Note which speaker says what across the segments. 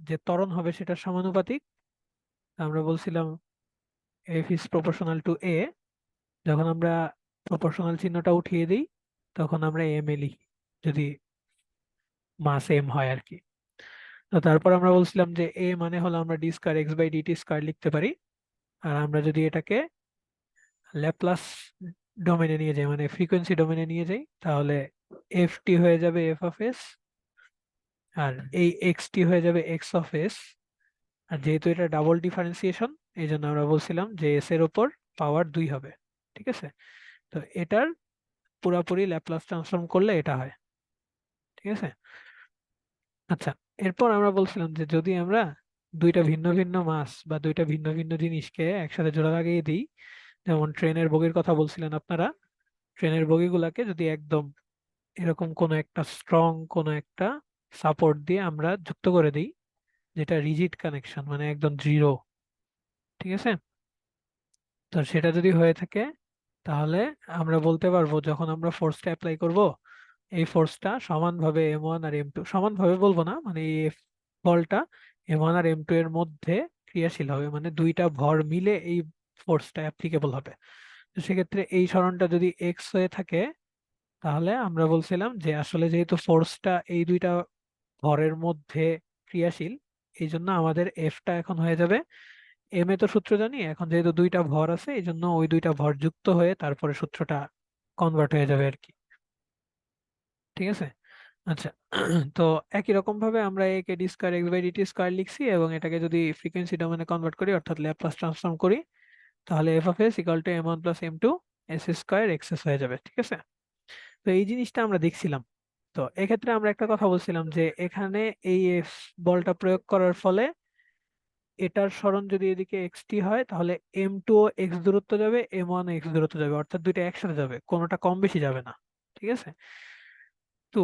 Speaker 1: যে ত্বরণ হবে সেটার সমানুপাতিক। আমরা বলছিলাম এফ ইজ প্রপোর্শনাল টু এ। যখন আমরা প্রপোর্শনাল চিহ্নটা উঠিয়ে দিই তখন আমরা এম এ লিখি, যদি মাস এম হয় আর কি। তো তারপর আমরা বলছিলাম যে এ মানে হলো আমরা D square X by DT square লিখতে পারি। আর আমরা যদি এটাকে ল্যাপ্লাস ডোমেনে নিয়ে যাই, মানে ফ্রিকোয়েন্সি ডোমেনে নিয়ে যাই, তাহলে এফ টি হয়ে যাবে এফ অফ এস, আর এই এক্স টি হয়ে যাবে এক্স অফ এস। আর যেহেতু এটা ডাবল ডিফারেন্সিয়েশন, এই জন্য আমরা বলছিলাম যে এস এর উপর পাওয়ার 2 হবে। ঠিক আছে, তো এটার পুরাপুরি ল্যাপ্লাস ট্রান্সফর্ম করলে এটা হয়। ঠিক আছে। আচ্ছা, এরপর আমরা বলছিলাম যে যদি আমরা দুইটা ভিন্ন ভিন্ন মাস বা দুইটা ভিন্ন ভিন্ন জিনিসকে একসাথে জোড়া লাগিয়ে দিই, যেমন ট্রেনের বগির কথা বলছিলেন আপনারা, ট্রেনের বগিগুলাকে যদি একদম এরকম কোনো একটা স্ট্রং কোনো একটা সাপোর্ট দিয়ে আমরা যুক্ত করে দিই, যেটা রিজিড কানেকশন মানে একদম দৃঢ়। ঠিক আছে, তো সেটা যদি হয়ে থাকে তাহলে আমরা বলতে পারবো যখন আমরা ফোর্সটা অ্যাপ্লাই করব, এই ফোর্সটা সমানভাবে এম ওয়ান আর এম টু, সমানভাবে বলবো না, মানে এই বলটা এম ওয়ান আর এম টু এর মধ্যে ক্রিয়াশীল হবে, মানে দুইটা ভর মিলে এই ফোর্সটা অ্যাপ্লিকেবল হবে। তো সেক্ষেত্রে এই সরণটা যদি এক্স হয়ে থাকে তাহলে আমরা বলছিলাম যে আসলে যেহেতু ফোর্সটা এই দুইটা ভরের মধ্যে ক্রিয়াশীল, এই জন্য আমাদের এফটা এখন হয়ে যাবে, এম এ তো সূত্র জানি, এখন যেহেতু দুইটা ভর আছে এই জন্য ওই দুইটা ভর যুক্ত হয়ে তারপরে সূত্রটা কনভার্ট হয়ে যাবে আর কি। ঠিক আছে। আচ্ছা, তো একই রকম ভাবে আমরা একে D square X by DT square লিখছি, এবং এটাকে যদি ফ্রিকোয়েন্সি ডোমেনে কনভার্ট করি অর্থাৎ ল্যাপ্লাস ট্রান্সফর্ম করি, তাহলে F of S equal to M one plus M two S square X S হয়ে যাবে। ঠিক আছে, তো এই জিনিসটা আমরা দেখছিলাম। তো এক্ষেত্রে আমরা একটা কথা বলছিলাম যে এখানে এই এফ বলটা প্রয়োগ করার ফলে এটার সরণ যদি এদিকে এক্স টি হয় তাহলে এম টু ও এক্স দূরত্ব যাবে, এম ওয়ান এক্স দূরত্ব যাবে, অর্থাৎ দুইটা একসাথে যাবে, কোনোটা কম বেশি যাবে না। ঠিক আছে, তো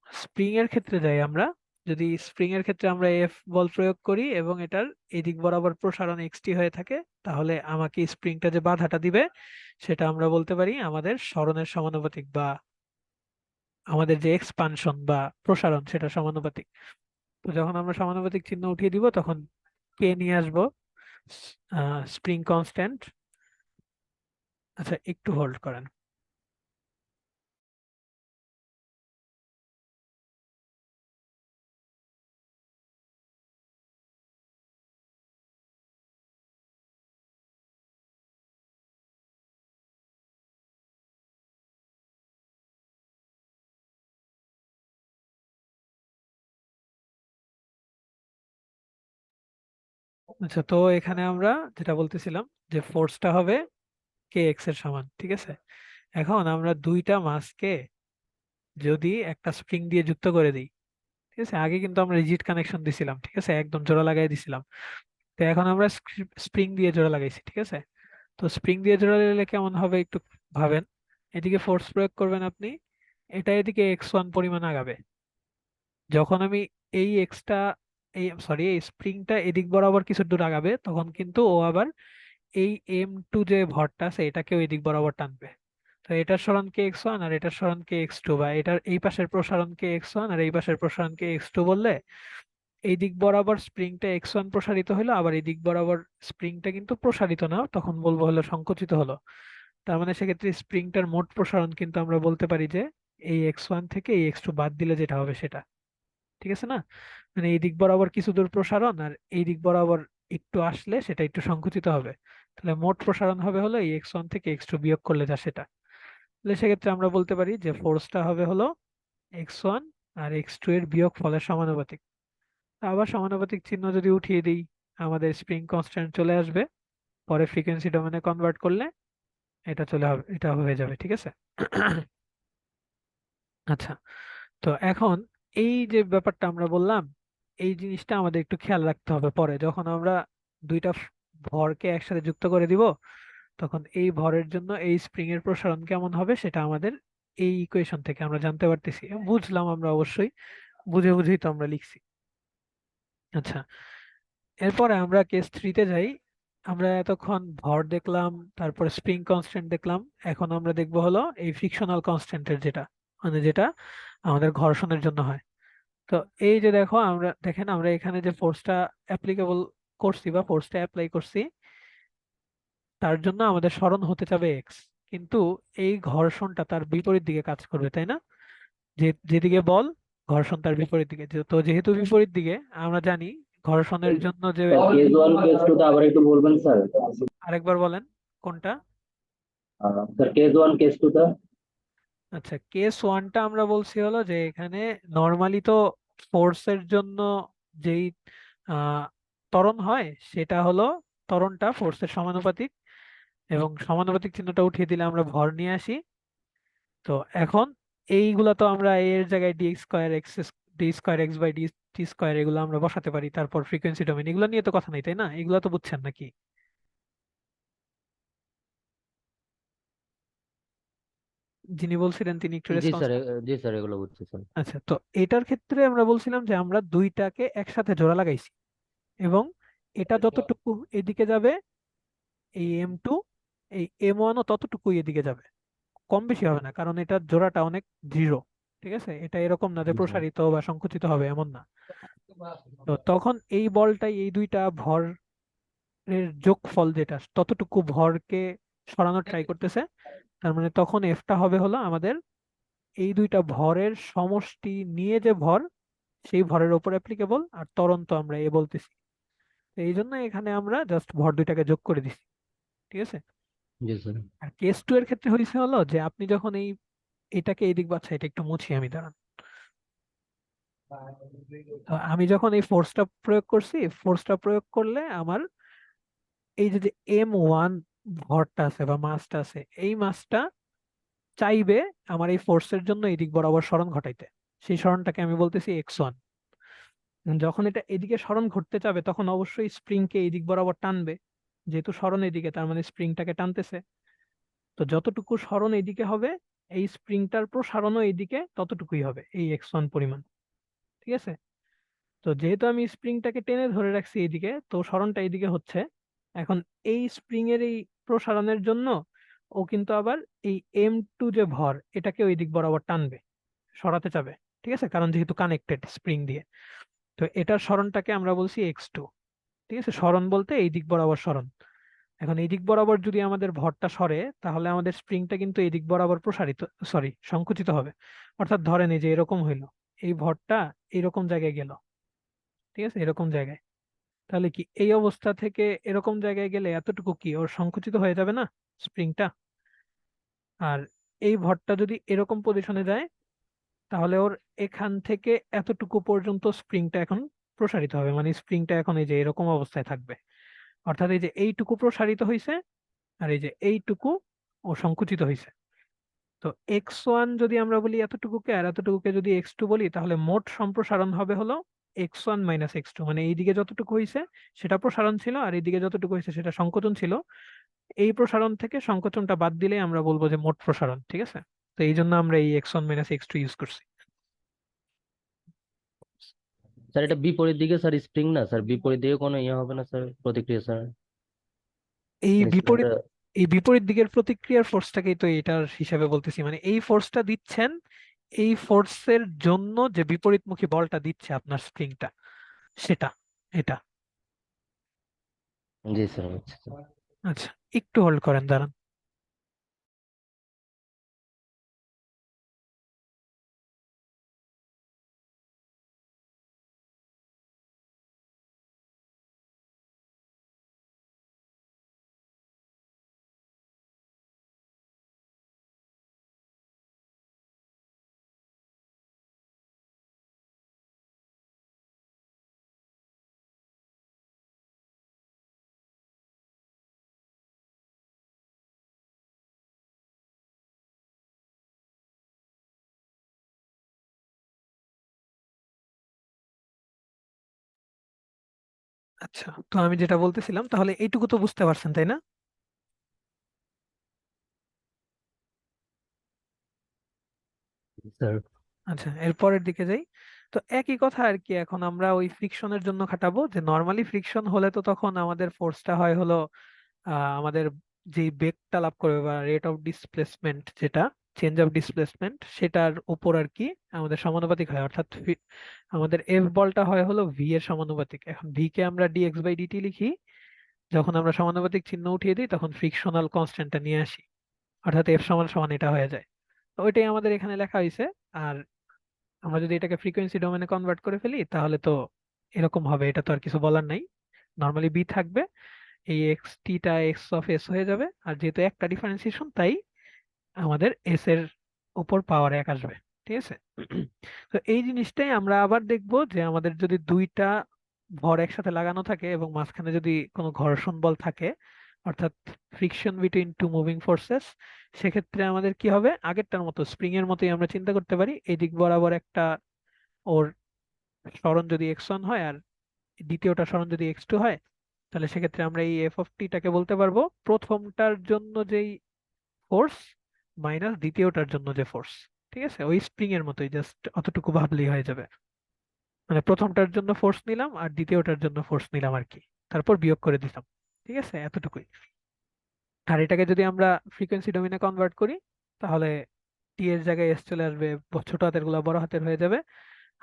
Speaker 1: স্প্রিং এর ক্ষেত্রে যাই আমরা, যদি স্প্রিং এর ক্ষেত্রে আমরা এফ বল প্রয়োগ করি এবং এটার এদিক বরাবর প্রসারণ এক্স টি হয়ে থাকে, তাহলে আমাকে স্প্রিংটা যে বাধাটা দিবে সেটা আমরা বলতে পারি আমাদের সরণের সমানুপাতিক, বা আমাদের যে এক্সপানশন বা প্রসারণ সেটা সমানুপাতিক। তো যখন আমরা সমানুপাতিক চিহ্ন উঠিয়ে দিব তখন কে নিয়ে আসবো, স্প্রিং কনস্ট্যান্ট। আচ্ছা, একটু হোল্ড করেন। আচ্ছা, তো এখানে আমরা যেটা বলতেছিলাম যে ফোর্সটা হবে কে এক্স এর সমান। ঠিক আছে, এখন আমরা দুইটা মাসকে যদি একটা স্প্রিং দিয়ে যুক্ত করে দিই, ঠিক আছে, আগে কিন্তু আমরা রিজিড কানেকশন দিছিলাম, ঠিক আছে, একদম জোড়া লাগাই দিছিলাম। তো এখন আমরা স্প্রিং দিয়ে জোড়া লাগাইছি। ঠিক আছে, তো স্প্রিং দিয়ে জোড়া দিলে কেমন হবে একটু ভাবেন। এদিকে ফোর্স প্রয়োগ করবেন আপনি, এটা এদিকে এক্স ওয়ান পরিমাণ আগাবে। যখন আমি এই এক্সটা, এই সরি এই স্প্রিংটা এদিক বরাবর কিছু দূর আগাবে তখন কিন্তু ও আবার এই এম টু যে ভরটা আছে এটাকেও এদিক বরাবর টানবে। তো এটার সরণ কে এক্স ওয়ান আর এটার সরণ কে এক্স টু, বা এটার এই পাশের প্রসারণ কে এক্স ওয়ান আর এই পাশের প্রসারণ কে এক্স টু বললে, এই দিক বরাবর স্প্রিংটা এক্স ওয়ান প্রসারিত হলো, আবার এই দিক বরাবর স্প্রিংটা কিন্তু প্রসারিত না, তখন বলবো হলো সংকুচিত হলো। তার মানে সেক্ষেত্রে স্প্রিংটার মোট প্রসারণ কিন্তু আমরা বলতে পারি যে এই এক্স ওয়ান থেকে এই এক্স টু বাদ দিলে যেটা হবে সেটা। ঠিক আছে না, মানে এই দিক বরাবর কিছু দূর প্রসারণ আর এই দিক বরাবর একটু আসলে সেটা একটু সংকুচিত হবে। তাহলে মোট প্রসারণ হবে হলো এই এক্স ওয়ান থেকে এক্স টু বিয়োগ করলে যা সেটা। তাহলে সেক্ষেত্রে আমরা বলতে পারি যে ফোর্সটা হবে হলো এক্স ওয়ান আর এক্স টু এর বিয়োগ ফলের সমানুপাতিক। আবার সমানুপাতিক চিহ্ন যদি উঠিয়ে দিই আমাদের স্প্রিং কনস্ট্যান্ট চলে আসবে, পরে ফ্রিকোয়েন্সি ডোমেনে কনভার্ট করলে এটা চলে হবে, এটা হয়ে যাবে। ঠিক আছে। আচ্ছা, তো এখন এই যে ব্যাপারটা আমরা বললাম, এই জিনিসটা আমাদের একটু খেয়াল রাখতে হবে, পরে যখন আমরা দুইটা ভরকে একসাথে যুক্ত করে দিব তখন এই ভরের জন্য এই স্প্রিং এর প্রসারণ কেমন হবে সেটা আমাদের এই ইকুয়েশন থেকে আমরা জানতে পারতেছি, বুঝলাম আমরা অবশ্যই, বুঝে বুঝেই তো আমরা লিখছি। আচ্ছা, এরপরে আমরা কেস থ্রিতে যাই। আমরা এতক্ষণ ভর দেখলাম, তারপর স্প্রিং কনস্ট্যান্ট দেখলাম, এখন আমরা দেখবো হলো এই ফ্রিকশনাল কনস্ট্যান্টের যেটা, মানে যেটা আমাদের ঘর্ষণের জন্য হয়। তো এই যে দেখো, দেখেন আমরা এখানে যে ফোর্সটা অ্যাপ্লিকেবল করছি বা ফোর্সটা অ্যাপ্লাই করছি, তার জন্য আমাদের সরণ হতে যাবে এক্স। কিন্তু এই ঘর্ষণটা তার বিপরীত দিকে কাজ করবে, তাই না? যেদিকে বল, ঘর্ষণ তার বিপরীত দিকে। তো যেহেতু বিপরীত দিকে, আমরা জানি ঘর্ষণের জন্য যে,
Speaker 2: sir case one case two টা আবার একটু বলবেন স্যার।
Speaker 1: আরেকবার বলেন কোনটা।
Speaker 2: Sir case one case two টা।
Speaker 1: আচ্ছা, কেস ওয়ানটা আমরা বলছি হলো যে এখানে নর্মালি তো ফোর্সের জন্য যেই আহ ত্বরণ হয় সেটা হলো, ত্বরণটা ফোর্সের সমানুপাতিক, এবং সমানুপাতিক চিহ্নটা উঠিয়ে দিলে আমরা ভর নিয়ে আসি। তো এখন এইগুলা তো আমরা এর জায়গায় D square X, D square X by D T square, এগুলো আমরা বসাতে পারি। তারপর ফ্রিকোয়েন্সি ডোমেন, এগুলো নিয়ে তো কথা নেই, তাই না? এগুলো তো বুঝছেন নাকি? যিনি বলছিলেন তিনি একটু
Speaker 3: জি
Speaker 1: রেসপন্স।
Speaker 3: স্যার, জি স্যার, এগুলো বুঝছি স্যার।
Speaker 1: আচ্ছা, তো এটার ক্ষেত্রে আমরা বলছিলাম যে আমরা দুইটাকে একসাথে জোড়া লাগাইছি, এবং এটা যতটুকু এদিকে যাবে, এই M2, এই M1ও ততটুকুই এদিকে যাবে, কম বেশি হবে না, কারণ এটার জোড়াটা অনেক দৃঢ়। ঠিক আছে, এটা এরকম না যে
Speaker 3: জি স্যার।
Speaker 1: প্রসারিত বা সংকুচিত হবে, এমন না। তো তখন এই বলটাই এই দুইটা ভরের যোগফল, যেটা ততটুকু ভরকে সরানোর ট্রাই করতেছে। তার মানে তখন এফটা হবে হলো আমাদের এই দুইটা ভরের সমষ্টি নিয়ে যে ভর, সেই ভরের উপর অ্যাপ্লিকেবল, আর ত্বরণ তো আমরা এ বলতেছি। তো এই জন্য এখানে আমরা জাস্ট ভর দুইটাকে যোগ করে দিছি। ঠিক আছে।
Speaker 3: জি স্যার।
Speaker 1: আর কেস টু এর ক্ষেত্রে হয়েছে হলো যে আপনি যখন এটাকে এই দিক, বাচ্চা এটা একটু মুছি আমি, দাঁড়ান। তো আমি যখন এই ফোর্সটা প্রয়োগ করছি, ফোর্সটা প্রয়োগ করলে আমার এই যে M1 ভরটা আছে বা মাসটা আছে, এই মাসটা চাইবে আমার এই ফোর্সের জন্য এই দিক বরাবর সরণ ঘটাইতে। সেই সরণটাকে আমি বলতেছি x1। যখন এটা এদিকে সরণ ঘটতে চাবে, তখন অবশ্যই স্প্রিংকে এই দিক বরাবর টানবে। যেহেতু সরণ এদিকে, তার মানে স্প্রিংটাকে টানতেছে। তো যতটুকু সরণ এইদিকে হবে, এই স্প্রিংটার প্রসারণও এইদিকে ততটুকুই হবে, এই x1 পরিমাণ। ঠিক আছে। তো যেহেতু আমি স্প্রিংটাকে টেনে ধরে রাখছি এইদিকে, তো সরণটা এইদিকে হচ্ছে। এখন এই স্প্রিং এর এই প্রসারণের জন্য ও কিন্তু আবার এই M2 যে ভর, এটাকে ওই দিক বরাবর টানবে, সরাতে চাবে। ঠিক আছে, কারণ যেহেতু কানেক্টেড স্প্রিং দিয়ে। তো এটার সরণটাকে আমরা বলছি x2। ঠিক আছে, সরণ বলতে এই দিক বরাবর সরণ। এখন এই দিক বরাবর যদি আমাদের ভরটা সরে, তাহলে আমাদের স্প্রিংটা কিন্তু এই দিক বরাবর প্রসারিত, সরি, সংকুচিত হবে। অর্থাৎ ধরেন এই যে এরকম হইলো, এই ভরটা এরকম জায়গায় গেল। ঠিক আছে, এরকম জায়গায়। তাহলে কি এই অবস্থা থেকে এরকম জায়গায় গেলে এতটুকু কি ওর সংকুচিত হয়ে যাবে না স্প্রিংটা? আর এই ভরটা যদি এরকম পজিশনে যায়, তাহলে ওর এখান থেকে এতটুকু পর্যন্ত স্প্রিংটা এখন প্রসারিত হবে, মানে স্প্রিংটা এখন এই যে এরকম অবস্থায় থাকবে। অর্থাৎ এই যে এইটুকু প্রসারিত হয়েছে, আর এই যে এইটুকু ও সংকুচিত হয়েছে। তো x1 যদি আমরা বলি এতটুকুকে, আর এতটুকুকে যদি x2 বলি, তাহলে মোট সম্প্রসারণ হবে হলো x1 মাইনাস x2। মানে এইদিকে যতটুকু হয়েছে সেটা প্রসারণ ছিল, আর এইদিকে যতটুকু হয়েছে সেটা সংকোচন ছিল। এই প্রসারণ থেকে সংকোচনটা বাদ দিলেই আমরা বলবো যে মোট প্রসারণ। ঠিক আছে। তো এই জন্য আমরা এই x1 মাইনাস x2 ইউজ করছি।
Speaker 3: স্যার এটা বিপরীত দিকে স্যার স্প্রিং না স্যার, বিপরীত দিকে কোনো ইয়ে হবে না স্যার, প্রতিক্রিয়া স্যার?
Speaker 1: এই বিপরীত,
Speaker 3: স্প্রিংটা।
Speaker 1: এই বিপরীত দিকের প্রতিক্রিয়ার ফোর্সটাকেই তো এটার হিসাবে বলতেছি। মানে এই ফোর্সটা দিচ্ছেন, এই ফোর্সের জন্য যে বিপরীতমুখী বলটা দিচ্ছে আপনার স্প্রিংটা, সেটা, এটা।
Speaker 3: জি স্যার, আচ্ছা স্যার।
Speaker 1: আচ্ছা, একটু হোল্ড করেন, দাঁড়ান। আচ্ছা, তো আমি যেটা বলতেছিলাম, তাহলে এইটুকু তো বুঝতে পারছেন, তাই না?
Speaker 3: স্যার।
Speaker 1: আচ্ছা, এর পরের দিকে যাই। তো একই কথা আর কি, এখন আমরা ওই ফ্রিকশনের জন্য খাটাবো। যে নর্মালি ফ্রিকশন হলে তো তখন আমাদের ফোর্সটা হয় হলো আমাদের যেই বেগটা লাভ করবে বা রেট অফ ডিসপ্লেসমেন্ট যেটা, চেঞ্জ অফ ডিসপ্লেসমেন্ট সেটার উপর আর কি আমাদের সমানুপাতিক হয়, অর্থাৎ আমাদের এফ বলটা হয় হলো ভি এর সমানুপাতিক। এখন ভি কে আমরা ডিএক্স বাই ডিটি লিখি, যখন আমরা সমানুপাতিক চিহ্ন উঠিয়ে দিই তখন ফ্রিকশনাল কনস্ট্যান্টটা নিয়ে আসি, অর্থাৎ এফ সমান সমান এটা হয়ে যায়। তো ওইটাই আমাদের এখানে লেখা হয়েছে। আর আমরা যদি এটাকে ফ্রিকোয়েন্সি ডোমেনে কনভার্ট করে ফেলি তাহলে তো এরকম হবে, এটা তো আর কিছু বলার নাই। নর্মালি বি থাকবে, এই এক্স টিটা এক্স অফ এস হয়ে যাবে, আর যেহেতু একটা ডিফারেন্সিয়েশন তাই আমাদের এস এর উপর পাওয়ার এক আসবে। ঠিক আছে। তো এই জিনিসটাই আমরা আবার দেখবো যে আমাদের যদি দুইটা ভর একসাথে লাগানো থাকে এবং মাঝখানে যদি কোনো ঘর্ষণ বল থাকে, অর্থাৎ friction between two moving forces, সেক্ষেত্রে আমাদের কি হবে, আগেরটার মতো স্প্রিং এর মতোই আমরা চিন্তা করতে পারি। এই দিক বরাবর একটা ওর সরণ যদি x1 হয় আর দ্বিতীয়টা সরণ যদি x2 হয়, তাহলে সেক্ষেত্রে আমরা এই এফ অফ টিটাকে বলতে পারবো প্রথমটার জন্য যেই ফোর্স মাইনাস দ্বিতীয়টার জন্য যে ফোর্স। ঠিক আছে, ওই স্প্রিং এর মতোই, জাস্ট অতটুকু ভাবলেই হয়ে যাবে। মানে প্রথমটার জন্য ফোর্স নিলাম আর দ্বিতীয়টার জন্য ফোর্স নিলাম আর কি, তারপর বিয়োগ করে দিলাম। ঠিক আছে, এতটুকুই। আর এটাকে যদি আমরা ফ্রিকোয়েন্সি ডোমেনে কনভার্ট করি তাহলে টি এর জায়গায় এস চলে আসবে, ছোট হাতের গুলা বড় হাতের হয়ে যাবে।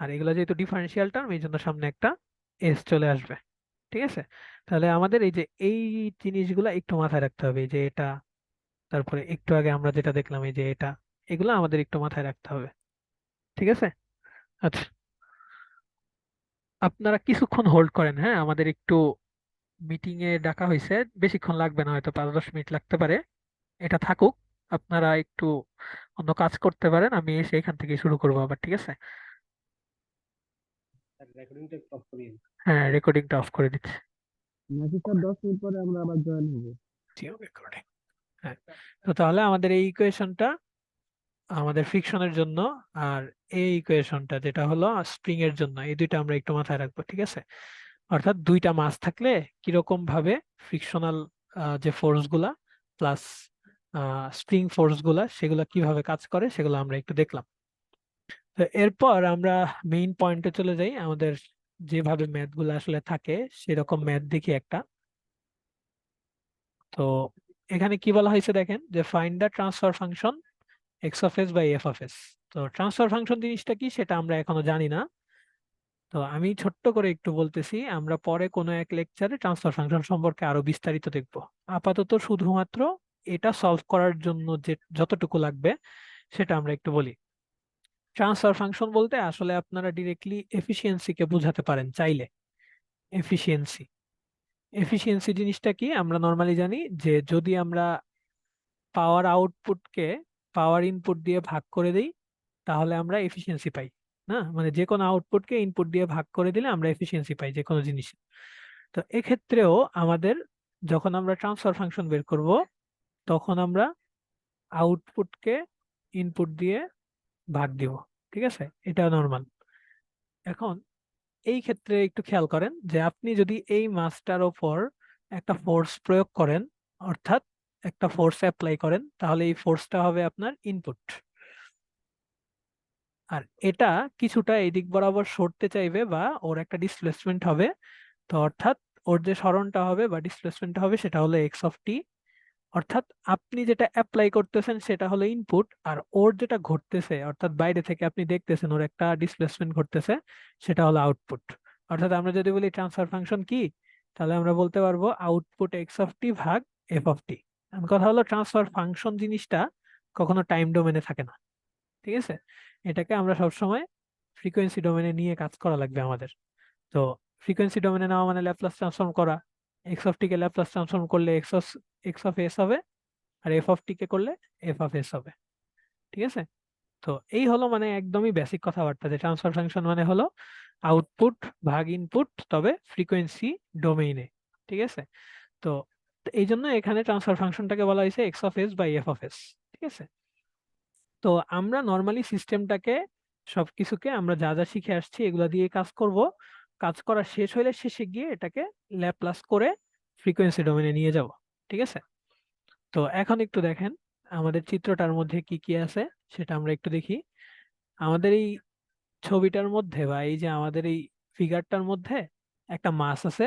Speaker 1: আর এগুলো যেহেতু ডিফারেন্সিয়াল টার্ম এই জন্য সামনে একটা এস চলে আসবে। ঠিক আছে, তাহলে আমাদের এই যে এই জিনিসগুলা একটু মাথায় রাখতে হবে, এই যে এটা, তারপরে একটু আগে আমরা যেটা দেখলাম এই যে এটা, এগুলো আমাদের একটু মাথায় রাখতে হবে। ঠিক আছে। আচ্ছা, আপনারা কিছুক্ষণ হোল্ড করেন, হ্যাঁ, আমাদের একটু মিটিং এ ডাকা হয়েছে, বেশিক্ষণ লাগবে না, হয়তো 5-10 মিনিট লাগতে পারে। এটা থাকুক, আপনারা একটু অন্য কাজ করতে পারেন, আমি এসে এখান থেকে শুরু করবো আবার। ঠিক আছে। হ্যাঁ, রেকর্ডিংটা অফ করে দিচ্ছি।
Speaker 4: নাকি স্যার 10 মিনিট পরে আমরা আবার জয়েন হবো?
Speaker 1: রেকর্ডিং। হ্যাঁ, তো তাহলে আমাদের এই ইকুয়েশনটা আমাদের ফ্রিকশনের জন্য, আর এই ইকুয়েশনটা যেটা হলো স্প্রিং এর জন্য, এই দুইটা আমরা একটু মাথায় রাখবো। ঠিক আছে, অর্থাৎ দুইটা মাস থাকলে কিরকম ভাবে ফ্রিকশনাল যে ফোর্স গুলা প্লাস স্প্রিং ফোর্স গুলা সেগুলা কিভাবে কাজ করে সেগুলো আমরা একটু দেখলাম। তো এরপর আমরা মেইন পয়েন্টে চলে যাই, আমাদের যেভাবে ম্যাথ গুলো আসলে থাকে সেরকম ম্যাথ দেখি একটা। তো এখানে কি বলা হয়েছে দেখেন, যে find the transfer function X of S by F of S. তো ট্রান্সফার ফাংশন জিনিসটা কি সেটা আমরা এখনো জানি না। তো আমি ছোট্ট করে একটু বলতেছি, আমরা পরে কোনো এক লেকচারে ট্রান্সফার ফাংশন সম্পর্কে আরো বিস্তারিত দেখব। আপাতত শুধুমাত্র এটা সলভ করার জন্য যে যতটুকু লাগবে সেটা আমরা একটু বলি। ট্রান্সফার ফাংশন বলতে আসলে আপনারা ডিরেক্টলি এফিসিয়েন্সিকে বোঝাতে পারেন চাইলে। এফিসিয়েন্সি, এফিসিয়েন্সি জিনিসটা কি আমরা নর্মালি জানি, যে যদি আমরা পাওয়ার আউটপুটকে পাওয়ার ইনপুট দিয়ে ভাগ করে দেই তাহলে আমরা এফিসিয়েন্সি পাই। না, মানে যে কোনো আউটপুটকে ইনপুট দিয়ে ভাগ করে দিলে আমরা এফিসিয়েন্সি পাই যে কোনো জিনিস। তো এক্ষেত্রেও আমাদের যখন আমরা ট্রান্সফার ফাংশন বের করব তখন আমরা আউটপুটকে ইনপুট দিয়ে ভাগ দিব। ঠিক আছে, এটা নর্মাল। এখন এই ক্ষেত্রে একটু খেয়াল করেন যে আপনি যদি এই মাসটার ওপর একটা ফোর্স প্রয়োগ করেন, অর্থাৎ একটা ফোর্স অ্যাপ্লাই করেন, তাহলে এই ফোর্সটা হবে আপনার ইনপুট। আর এটা কিছুটা এই দিক বরাবর সরতে চাইবে বা ওর একটা ডিসপ্লেসমেন্ট হবে। তো অর্থাৎ ওর যে সরণটা হবে বা ডিসপ্লেসমেন্টটা হবে সেটা হলো এক্স অফ টি। অর্থাৎ আপনি যেটা অ্যাপ্লাই করতেছেন সেটা হলো ইনপুট, আর ওর যেটা ঘটতেছে অর্থাৎ বাইরে থেকে আপনি দেখতেছেন ওর একটা ডিসপ্লেসমেন্ট ঘটতেছে, সেটা হলো আউটপুট। অর্থাৎ আমরা যদি বলি ট্রান্সফার ফাংশন কি, তাহলে আমরা বলতে পারবো আউটপুট এক্স অফ টি ভাগ এফ অফ টি। কথা হলো ট্রান্সফার ফাংশন জিনিসটা কখনো টাইম ডোমেনে থাকে না। ঠিক আছে, এটাকে আমরা সবসময় ফ্রিকোয়েন্সি ডোমেনে নিয়ে কাজ করা লাগবে আমাদের। তো ফ্রিকোয়েন্সি ডোমেনে নেওয়া মানে ল্যাপ্লাস ট্রান্সফর্ম করা। X of T K Laplace transform করলে এক্স অফ এস হবে, আর এফ অফ টি কে করলে এফ অফ এস হবে। ঠিক আছে, তো এই হলো মানে একদমই বেসিক কথাবার্তা, যে ট্রান্সফার ফাংশন মানে হলো আউটপুট ভাগ ইনপুট, তবে ফ্রিকোয়েন্সি ডোমেইনে। ঠিক আছে, তো এই জন্য এখানে ট্রান্সফার ফাংশনটাকে বলা হয়েছে X of S by F of S. ঠিক আছে, তো আমরা নর্মালি সিস্টেমটাকে সবকিছুকে আমরা যা যা শিখে আসছি এগুলা দিয়ে কাজ করব। কাজ করা শেষ হইলে শেষে গিয়ে এটাকে ল্যাপ্লাস করে ফ্রিকোয়েন্সি ডোমেনে নিয়ে যাব। ঠিক আছে, তো এখন একটু দেখেন আমাদের চিত্রটার মধ্যে কি কি আছে সেটা আমরা একটু দেখি। আমাদের এই ছবিটার মধ্যে বা এই যে আমাদের এই ফিগারটার মধ্যে একটা মাস আছে।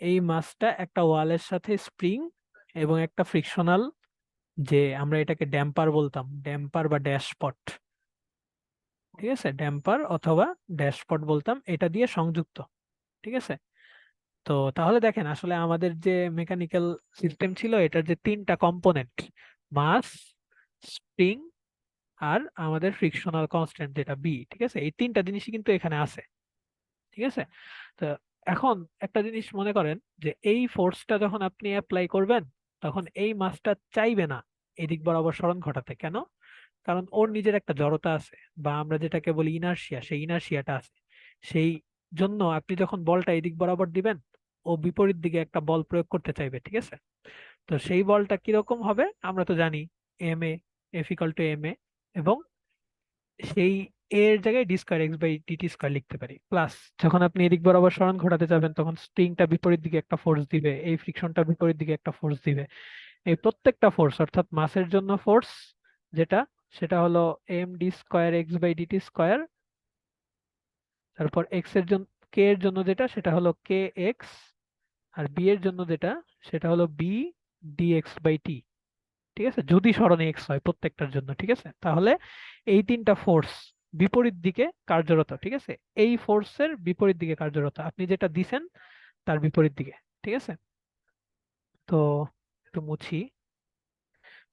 Speaker 1: এই মাসটা একটা ওয়ালের সাথে স্প্রিং এবং একটা ফ্রিকশনাল যে আমরা এটাকে ড্যাম্পার বলতাম, ড্যাম্পার বা ড্যাশপট, ঠিক আছে, ড্যাম্পার অথবা ড্যাশপট বলতাম, এটা দিয়ে সংযুক্ত, ঠিক আছে। তো তাহলে দেখেন আসলে আমাদের যে মেকানিক্যাল সিস্টেম ছিল এটার যে তিনটা কম্পোনেন্ট, মাস, স্প্রিং আর আমাদের ফ্রিকশনাল কনস্ট্যান্ট যেটা বি, ঠিক আছে, এই তিনটা জিনিসই কিন্তু এখানে আছে, ঠিক আছে। তো এখন একটা জিনিস মনে করেন যে এই ফোর্সটা যখন আপনি অ্যাপ্লাই করবেন তখন এই মাসটা চাইবে না এদিক বরাবর সরণ ঘটাতে। কেন? কারণ ওর নিজের একটা জড়তা আছে, বা আমরা যেটাকে বলি ইনারশিয়া, সেই ইনারশিয়াটা আছে। সেই জন্য আপনি যখন বলটা এদিক বরাবর দিবেন ও বিপরীত দিকে একটা বল প্রয়োগ করতে চাইবে, ঠিক আছে। তো সেই বলটা কিরকম হবে আমরা তো জানি, M A, F equal to M A, এবং সেই এর জায়গায় D square X by DT square লিখতে পারি। প্লাস যখন আপনি এদিক বরাবর সরণ ঘটাতে যাবেন তখন স্প্রিংটা বিপরীত দিকে একটা ফোর্স দিবে, এই ফ্রিকশনটা বিপরীত দিকে একটা ফোর্স দিবে। এই প্রত্যেকটা ফোর্স অর্থাৎ মাসের জন্য ফোর্স যেটা, সেটা হলো M D square X by DT square, তারপর এক্স এর জন্য, কে এর জন্য যেটা সেটা হলো কে এক্স, আর বি এর জন্য যেটা সেটা হলো বি ডি এক্স বাই টি, ঠিক আছে, যদি স্মরণে এক্স হয় প্রত্যেকটার জন্য, ঠিক আছে। তাহলে এই তিনটা ফোর্স বিপরীত দিকে কার্যরত, ঠিক আছে, এই ফোর্সের বিপরীত দিকে কার্যরত, আপনি যেটা দিছেন তার বিপরীত দিকে, ঠিক আছে। তো একটু মুছি।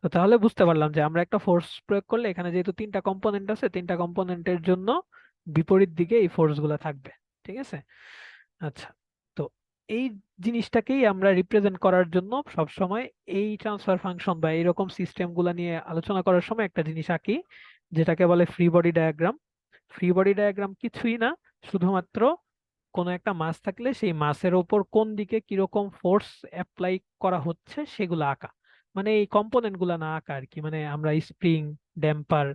Speaker 1: তো তাহলে বুঝতে পারলাম যে আমরা একটা ফোর্স প্রয়োগ করলে এখানে যেহেতু তিনটা কম্পোনেন্ট আছে, তিনটা কম্পোনেন্টের জন্য বিপরীত দিকে এই ফোর্স গুলা থাকবে, ঠিক আছে। আচ্ছা, তো এই জিনিসটাকেই আমরা রিপ্রেজেন্ট করার জন্য সব সময় এই ট্রান্সফার ফাংশন বা এরকম সিস্টেম গুলা নিয়ে আলোচনা করার সময় একটা জিনিস আঁকি, যেটাকে বলে free body diagram. Free body diagram কিছুই না, শুধুমাত্র কোনো একটা মাস থাকলে সেই মাসের ওপর কোন দিকে কিরকম ফোর্স অ্যাপ্লাই করা হচ্ছে সেগুলো আঁকা, মানে এই কম্পোনেন্ট গুলা না আঁকা আর কি। মানে আমরা স্প্রিং, ড্যাম্পার,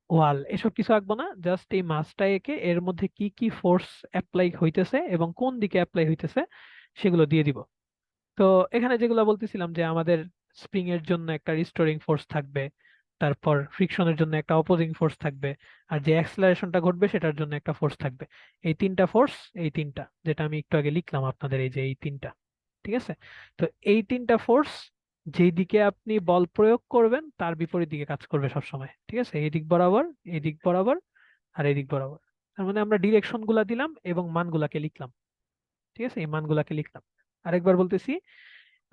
Speaker 1: ওয়াল এসব কিছু আঁকবো না, জাস্ট এই মাসটা এঁকে এর মধ্যে কি কি ফোর্স অ্যাপ্লাই হইতেছে এবং কোন দিকে অ্যাপ্লাই হইতেছে সেগুলো দিয়ে দিব। তো এখানে যেগুলো বলতেছিলাম যে আমাদের স্প্রিং এর জন্য একটা রিস্টোরিং ফোর্স থাকবে, তারপর ফ্রিকশনের জন্য একটা অপোজিং ফোর্স থাকবে, আর যে অ্যাক্সেলারেশনটা ঘটবে সেটার জন্য একটা ফোর্স থাকবে। এই তিনটা ফোর্স, এই তিনটা যেটা আমি একটু আগে লিখলাম আপনাদের, এই যে এই তিনটা, ঠিক আছে। তো এই তিনটা ফোর্স যেই দিকে আপনি বল প্রয়োগ করবেন তার বিপরীত দিকে কাজ করবে সব সময়, ঠিক আছে, এই দিক বরাবর, এই দিক বরাবর, আর এই দিক বরাবর। তার মানে আমরা ডিরেকশন গুলা দিলাম এবং মানগুলাকে লিখলাম, ঠিক আছে, এই মানগুলাকে লিখলাম। আরেকবার বলতেছি,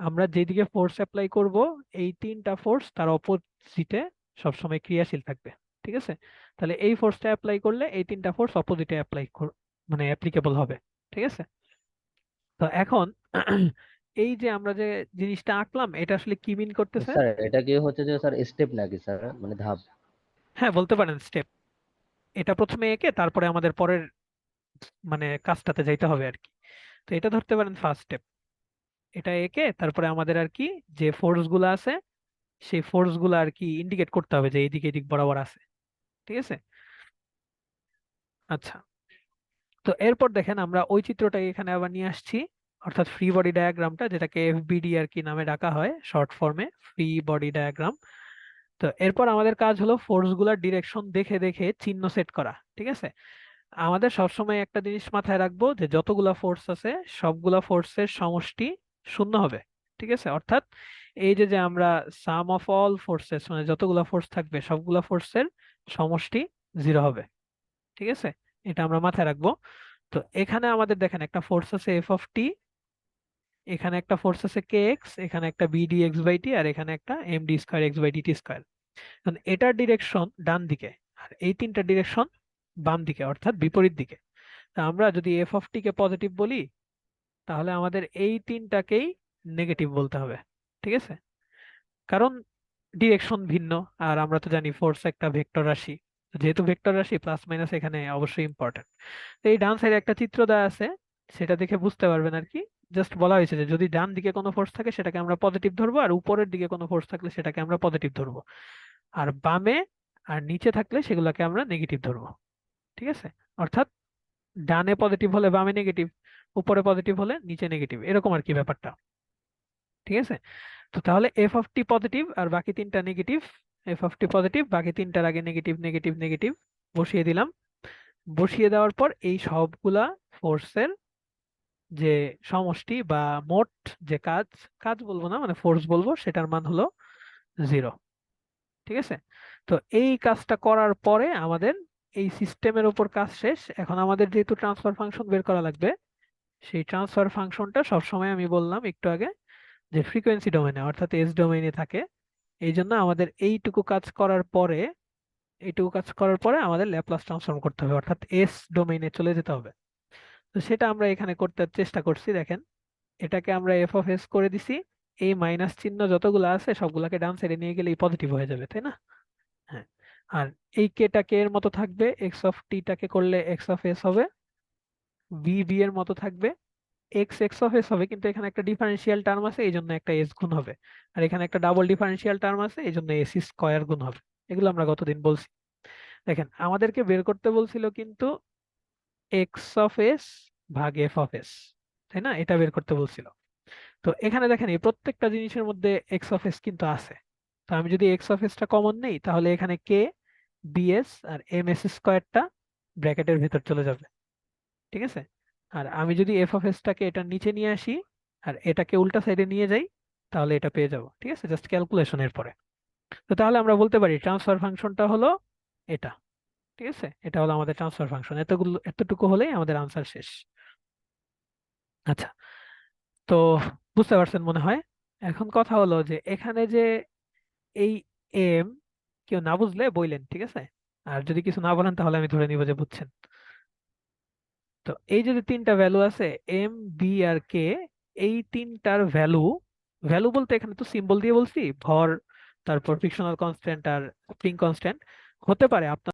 Speaker 1: আমরা যেদিকে ফোর্স অ্যাপ্লাই করব এই তিনটা ফোর্স তার অপোজিটে সবসময় ক্রিয়াশীল থাকবে, ঠিক আছে। তাহলে এই ফোর্সটা অ্যাপ্লাই করলে এই তিনটা ফোর্স অপোজিটে মানে অ্যাপ্লিকেবল হবে, ঠিক আছে। তো এখন এই যে আমরা যে জিনিসটা আঁকলাম এটা আসলে কি মিন করতেছে?
Speaker 3: স্যার এটা কি হচ্ছে যে স্যার স্টেপ নাকি স্যার, মানে ধাপ?
Speaker 1: হ্যাঁ, বলতে পারেন স্টেপ। এটা প্রথমে এঁকে তারপরে আমাদের পরের মানে কাজটাতে যাইতে হবে আর কি। তো এটা ধরতে পারেন ফার্স্ট স্টেপ। এটা এঁকে তারপরে আমাদের আর কি যে ফোর্স গুলো আছে সেই ফোর্স গুলো আর কি ইন্ডিকেট করতে হবে যে এইদিকে এদিক বরাবর আছে, ঠিক আছে। আচ্ছা, তো এরপর দেখেন আমরা ওই চিত্রটাকে এখানে আবার নিয়ে আসছি, অর্থাৎ ফ্রি বডি ডায়াগ্রামটা, যেটাকে এফবিডি আর কি নামে ডাকা হয় শর্ট ফর্মে, ফ্রি বডি ডায়াগ্রাম। তো এরপর আমাদের কাজ হলো ফোর্স গুলার ডিরেকশন দেখে দেখে চিহ্ন সেট করা, ঠিক আছে। আমাদের সবসময় একটা জিনিস মাথায় রাখবো যে যতগুলা ফোর্স আছে সবগুলা ফোর্সের সমষ্টি শূন্য হবে, ঠিক আছে। অর্থাৎ এই যে যে আমরা সাম অফ অল ফোর্সেস, মানে যতগুলা ফোর্স থাকবে সবগুলা ফোর্সের সমষ্টি জিরো হবে, ঠিক আছে। এটা আমরা মাথায় রাখবো। তো এখানে আমাদের দেখেন একটা ফোর্স আছে এফ অফ টি, এখানে একটা ফোর্স আছে কে এক্স, এখানে একটা বিডি এক্স বাই টি, আর এখানে একটা M D square X by DT square. এটার ডিরেকশন ডান দিকে, আর এই তিনটা ডিরেকশন বাম দিকে অর্থাৎ বিপরীত দিকে। তা আমরা যদি F of T K positive বলি তাহলে আমাদের এই তিনটাকেই নেগেটিভ বলতে হবে, ঠিক আছে, কারণ ডিরেকশন ভিন্ন। আর আমরা তো জানি ফোর্স একটা ভেক্টর রাশি, যেহেতু ভেক্টর রাশি প্লাস মাইনাস এখানে অবশ্যই ইম্পর্টেন্ট। তো এই ডান সাইডে একটা চিত্র দেওয়া আছে, সেটা দেখে বুঝতে পারবেন আর কি। জাস্ট বলা হয়েছে যে যদি ডান দিকে কোনো ফোর্স থাকে সেটাকে আমরা পজিটিভ ধরবো, আর উপরের দিকে কোনো ফোর্স থাকলে সেটাকে আমরা পজিটিভ ধরবো, আর বামে আর নিচে থাকলে সেগুলোকে আমরা নেগেটিভ ধরবো, ঠিক আছে। অর্থাৎ ডানে পজিটিভ হলে বামে নেগেটিভ, উপরে পজিটিভ হলে নিচে নেগেটিভ, এরকম আর কি ব্যাপারটা, ঠিক আছে। তো তাহলে এফ অফ টি পজিটিভ আর বাকি তিনটা negative, F of T positive বাকি তিনটার আগে নেগেটিভ নেগেটিভ নেগেটিভ বসিয়ে দিলাম। বসিয়ে দেওয়ার পর এই সবগুলা ফোর্সের যে সমষ্টি বা মোট যে কাজ, কাজ বলবো না মানে ফোর্স বলবো, সেটার মান হলো 0। ঠিক আছে, তো এই কাজটা করার পরে আমাদের এই সিস্টেমের উপর কাজ শেষ। এখন আমাদের যেহেতু ট্রান্সফার ফাংশন বের করা লাগবে, সেই ট্রান্সফার ফাংশনটা সবসময় আমি বললাম একটু আগে যে ফ্রিকোয়েন্সি ডোমেনে অর্থাৎ এস ডোমেইনে থাকে। এই জন্য আমাদের এইটুকু কাজ করার পরে আমাদের ল্যাপ্লাস ট্রান্সফর্ম করতে হবে, অর্থাৎ এস ডোমেইনে চলে যেতে হবে। তো সেটা আমরা এখানে করতে চেষ্টা করছি। দেখেন, এটাকে আমরা এফ অফ এস করে দিছি, এই মাইনাস চিহ্ন যতগুলো আছে সবগুলাকে ডান সাইডে নিয়ে গেলে পজিটিভ হয়ে যাবে, তাই না? হ্যাঁ, আর এই কেটা কে এর মতো থাকবে, এক্স অফ টিটাকে করলে এক্স অফ এস হবে, বি বি এর মতো থাকবে, এক্স এক্স অফ এস হবে, কিন্তু এখানে একটা ডিফারেন্সিয়াল টার্ম আছে এই জন্য একটা এস গুণ হবে, আর এখানে একটা ডাবল ডিফারেন্সিয়াল টার্ম আছে এই জন্য এস স্কয়ার গুণ হবে। এগুলো আমরা গতদিন বলছি। দেখেন, আমাদেরকে বের করতে বলছিল কিন্তু এক্স অফ এস ভাগ এফ অফ এস, তাই না? এটা বের করতে বলছিল। তো এখানে দেখেন এই প্রত্যেকটা জিনিসের মধ্যে এক্স অফ এস কিন্তু আছে। তো আমি যদি এক্স অফ এসটা কমন নেই তাহলে এখানে কে বিএস আর এম এস স্কয়ারটা ব্র্যাকেটের ভেতর চলে যাবে। ঠিক আছে, আর আমি যদি এফ অফ এসটাকে এটার নিচে নিয়ে আসি আর এটাকে উল্টা সাইডে নিয়ে যাই তাহলে এটা পেয়ে যাব। ঠিক আছে, জাস্ট ক্যালকুলেশনের পরে। তো তাহলে আমরা বলতে পারি ট্রান্সফার ফাংশনটা হলো এটা। ঠিক আছে, এটা হলো আমাদের ট্রান্সফার ফাংশন। এতটুকু হলেই আমাদের আনসার শেষ। আচ্ছা, তো বুঝতে পারছেন মনে হয়। এখন কথা হলো যে এখানে যে এই এম, কেউ না বুঝলে বললেন, ঠিক আছে? আর যদি কিছু না বলেন তাহলে আমি ধরে নিব যে বুঝছেন। তো এই যে যে তিনটা ভ্যালু আছে এম বি আর কে, এই তিনটার ভ্যালু, ভ্যালু বলতে এখানে তো সিম্বল দিয়ে বলছি, ভর, তারপর ফ্রিকশনাল কনস্ট্যান্ট আর স্প্রিং কনস্ট্যান্ট। হতে পারে আপনার